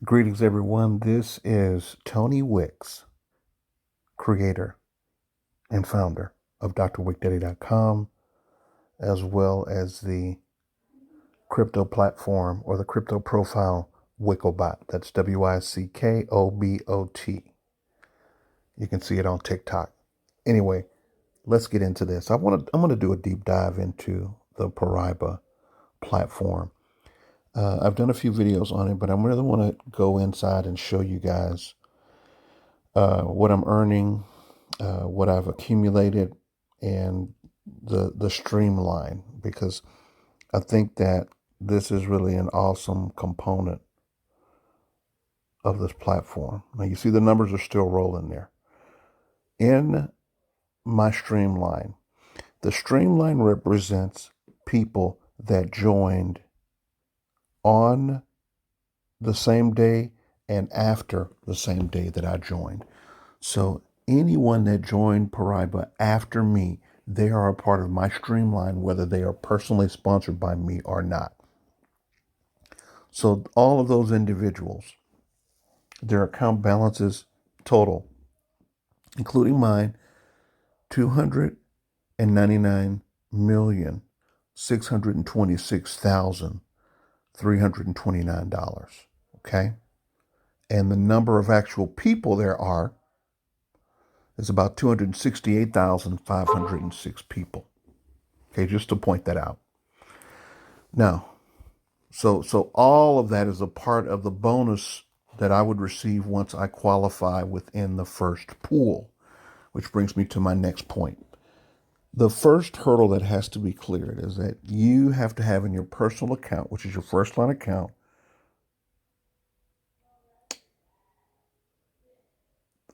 Greetings, everyone. This is Tony Wicks, creator and founder of drwickdaddy.com, as well as the crypto platform or the crypto profile Wicklebot. That's WICKOBOT. You can see it on TikTok. Anyway, let's get into this. I'm going to do a deep dive into the Paraiba platform. I've done a few videos on it, but I really want to go inside and show you guys what I'm earning, what I've accumulated, and the streamline, because I think that this is really an awesome component of this platform. Now you see the numbers are still rolling there. In my streamline, the streamline represents people that joined on the same day and after the same day that I joined. So anyone that joined Paraiba after me, they are a part of my streamline, whether they are personally sponsored by me or not. So all of those individuals, their account balances total, including mine, $299,626,329. Okay? And the number of actual people there are is about 268,506 people. Okay, just to point that out. Now, so all of that is a part of the bonus that I would receive once I qualify within the first pool, which brings me to my next point. The first hurdle that has to be cleared is that you have to have in your personal account, which is your first line account,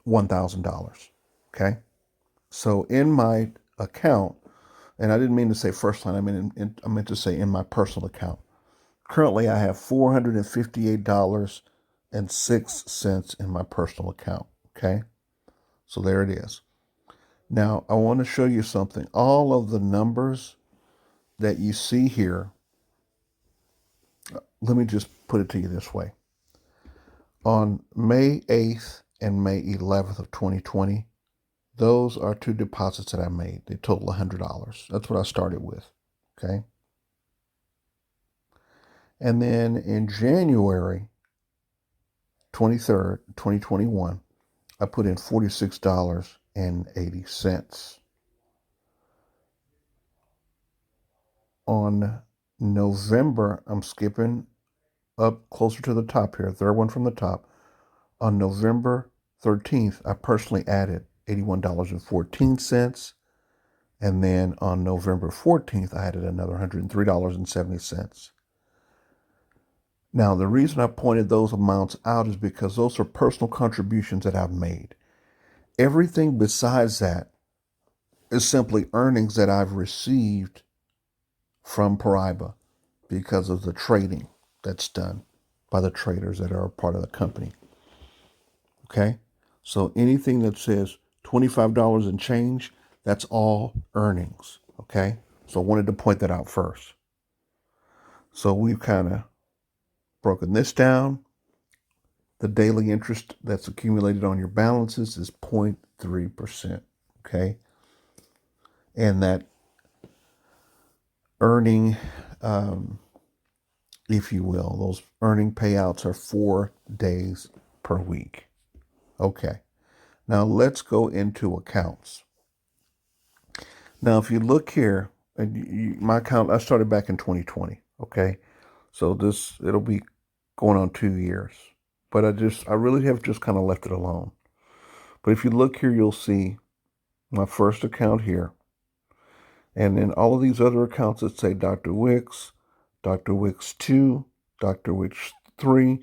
$1,000. Okay? So in my account, and I didn't mean to say first line, I meant to say in my personal account. Currently, I have $458.06 in my personal account. Okay? So there it is. Now, I want to show you something. All of the numbers that you see here, let me just put it to you this way. On May 8th and May 11th of 2020, those are two deposits that I made. They total $100. That's what I started with. Okay? And then in January 23rd, 2021, I put in $46.80. On November, I'm skipping up closer to the top here, third one from the top. On November 13th, I personally added $81.14. And then on November 14th, I added another $103.70. Now, the reason I pointed those amounts out is because those are personal contributions that I've made. Everything besides that is simply earnings that I've received from Paraiba because of the trading that's done by the traders that are a part of the company. Okay? So anything that says $25 and change, that's all earnings. Okay? So I wanted to point that out first. So we've kind of broken this down. The daily interest that's accumulated on your balances is 0.3%. Okay? And that earning, if you will, those earning payouts are 4 days per week. Okay. Now let's go into accounts. Now, if you look here, my account, I started back in 2020. Okay. So it'll be going on 2 years, but I really have just kind of left it alone. But if you look here, you'll see my first account here. And then all of these other accounts that say Dr. Wicks, Dr. Wicks 2, Dr. Wicks 3,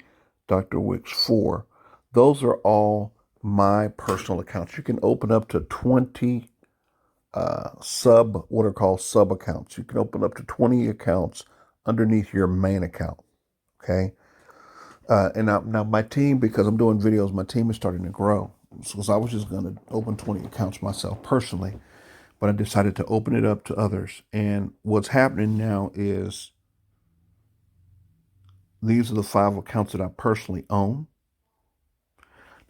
Dr. Wicks 4. Those are all my personal accounts. You can open up to 20 what are called sub accounts. You can open up to 20 accounts underneath your main account. Okay. And now my team, because I'm doing videos, my team is starting to grow. So I was just going to open 20 accounts myself personally, but I decided to open it up to others. And what's happening now is these are the 5 accounts that I personally own.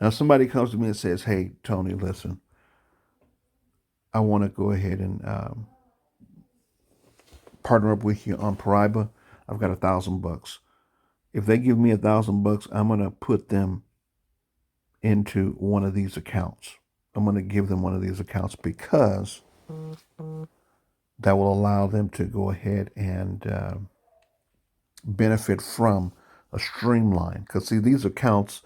Now, somebody comes to me and says, hey, Tony, listen, I want to go ahead and partner up with you on Paraiba. I've got $1,000. If they give me $1,000, I'm going to put them into one of these accounts. I'm going to give them one of these accounts because that will allow them to go ahead and benefit from a streamline. Because see, these accounts,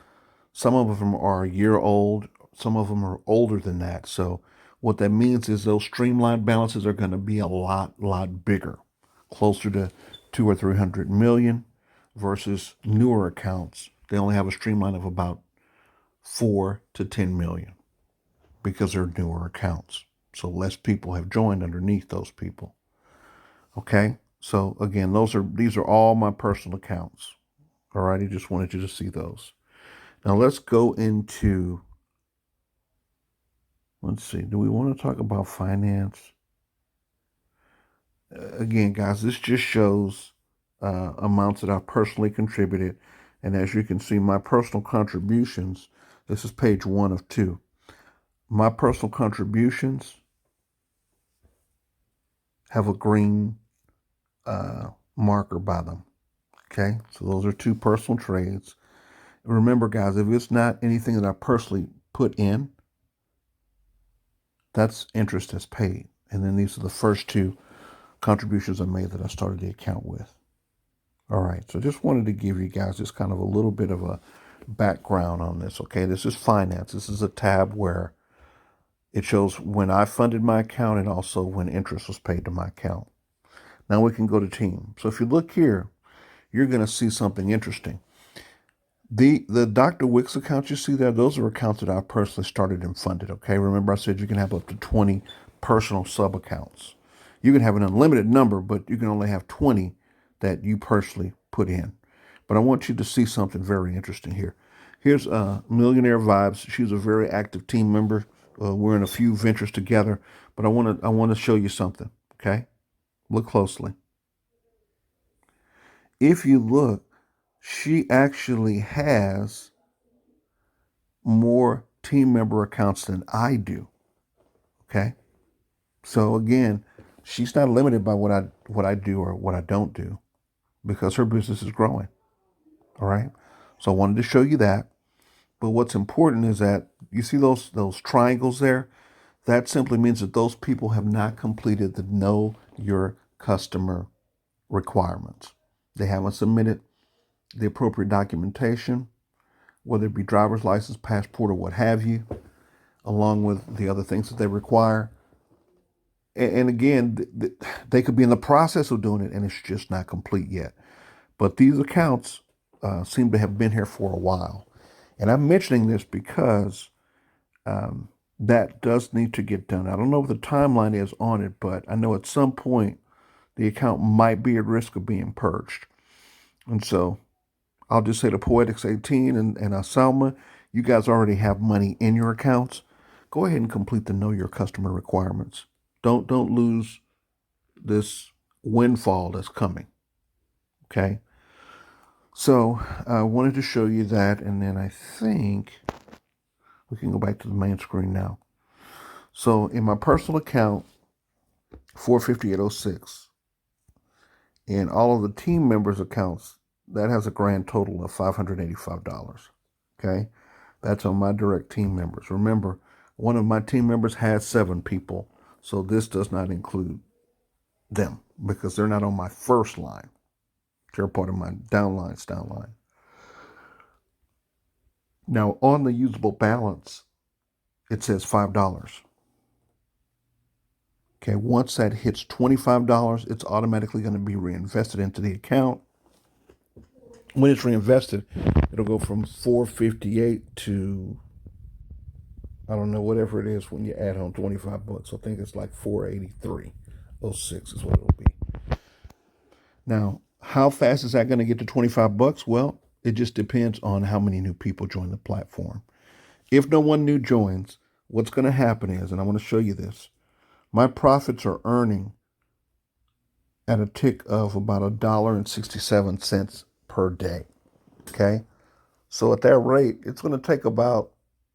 some of them are a year old, some of them are older than that. So what that means is those streamlined balances are going to be a lot bigger, closer to 200 or 300 million versus newer accounts. They only have a streamline of about 4 to 10 million because they're newer accounts. So less people have joined underneath those people. Okay. So again, these are all my personal accounts. All right. I just wanted you to see those. Now let's go into, let's see, do we want to talk about finance? Again, guys, this just shows amounts that I've personally contributed. And as you can see, my personal contributions, this is page 1 of 2. My personal contributions have a green marker by them. Okay, so those are 2 personal trades. Remember, guys, if it's not anything that I personally put in, that's interest that's paid. And then these are the first 2 contributions I made that I started the account with. All right, so just wanted to give you guys just kind of a little bit of a background on this. Okay, this is finance. This is a tab where it shows when I funded my account and also when interest was paid to my account. Now we can go to team. So if you look here, you're going to see something interesting. The Dr. Wicks accounts you see there, those are accounts that I personally started and funded. Okay, remember I said you can have up to 20 personal sub accounts. You can have an unlimited number, but you can only have 20 that you personally put in. But I want you to see something very interesting here. Here's Millionaire Vibes. She's a very active team member. We're in a few ventures together, but I want to show you something. Okay, look closely. If you look, she actually has more team member accounts than I do. Okay, so again, she's not limited by what I do or what I don't do because her business is growing. All right, so I wanted to show you that. But what's important is that you see those triangles there. That simply means that those people have not completed the Know Your Customer requirements. They haven't submitted the appropriate documentation, whether it be driver's license, passport, or what have you, along with the other things that they require. And again, they could be in the process of doing it and it's just not complete yet. But these accounts seem to have been here for a while. And I'm mentioning this because that does need to get done. I don't know what the timeline is on it, but I know at some point the account might be at risk of being purged. And so I'll just say to Poetics 18 and Salma, you guys already have money in your accounts. Go ahead and complete the Know Your Customer requirements. Don't lose this windfall that's coming. Okay. So I wanted to show you that, and then I think we can go back to the main screen now. So in my personal account, 45806, in all of the team members' accounts, that has a grand total of $585. Okay, that's on my direct team members. Remember, one of my team members has 7 people, so this does not include them because they're not on my first line. They're part of my downline. Now, on the usable balance, it says $5. Okay, once that hits $25, it's automatically going to be reinvested into the account. When it's reinvested, it'll go from 458 to, I don't know, whatever it is when you add on $25. I think it's like 483.06 is what it'll be. Now, how fast is that going to get to $25? Well, it just depends on how many new people join the platform. If no one new joins, what's going to happen is, and I want to show you this, my profits are earning at a tick of about $1.67 per per day. Okay? So at that rate, it's going to take about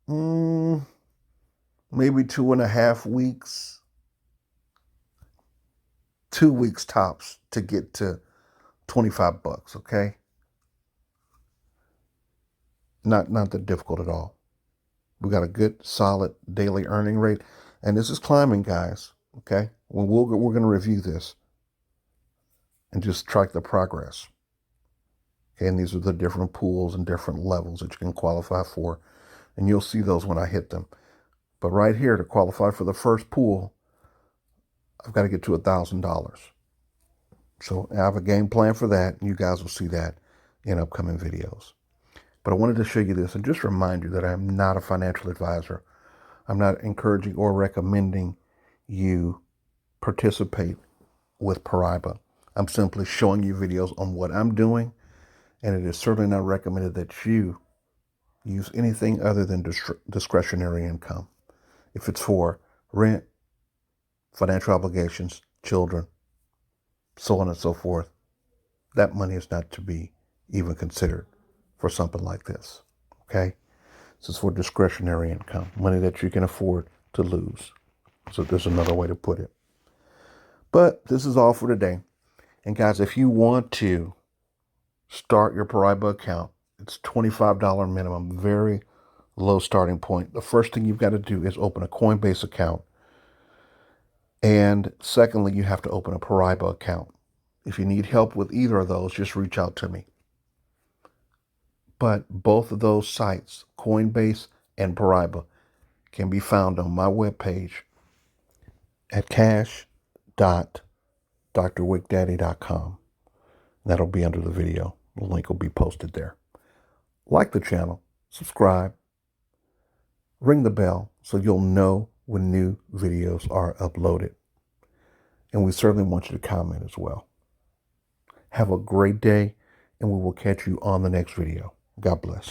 maybe 2.5 weeks, 2 weeks tops to get to $25, okay? Not that difficult at all. We got a good, solid daily earning rate, and this is climbing, guys. Okay, we're going to review this and just track the progress. Okay, and these are the different pools and different levels that you can qualify for, and you'll see those when I hit them. But right here, to qualify for the first pool, I've got to get to $1,000. So I have a game plan for that, and you guys will see that in upcoming videos. But I wanted to show you this and just remind you that I am not a financial advisor. I'm not encouraging or recommending you participate with Paraiba. I'm simply showing you videos on what I'm doing, and it is certainly not recommended that you use anything other than discretionary income. If it's for rent, financial obligations, children, so on and so forth, that money is not to be even considered for something like this, okay? This is for discretionary income, money that you can afford to lose. So there's another way to put it. But this is all for today. And guys, if you want to start your Paraiba account, it's $25 minimum, very low starting point. The first thing you've got to do is open a Coinbase account. And secondly, you have to open a Paraiba account. If you need help with either of those, just reach out to me. But both of those sites, Coinbase and Paraiba, can be found on my webpage at cash.drwickdaddy.com. That'll be under the video. The link will be posted there. Like the channel, subscribe, ring the bell so you'll know when new videos are uploaded. And we certainly want you to comment as well. Have a great day, and we will catch you on the next video. God bless.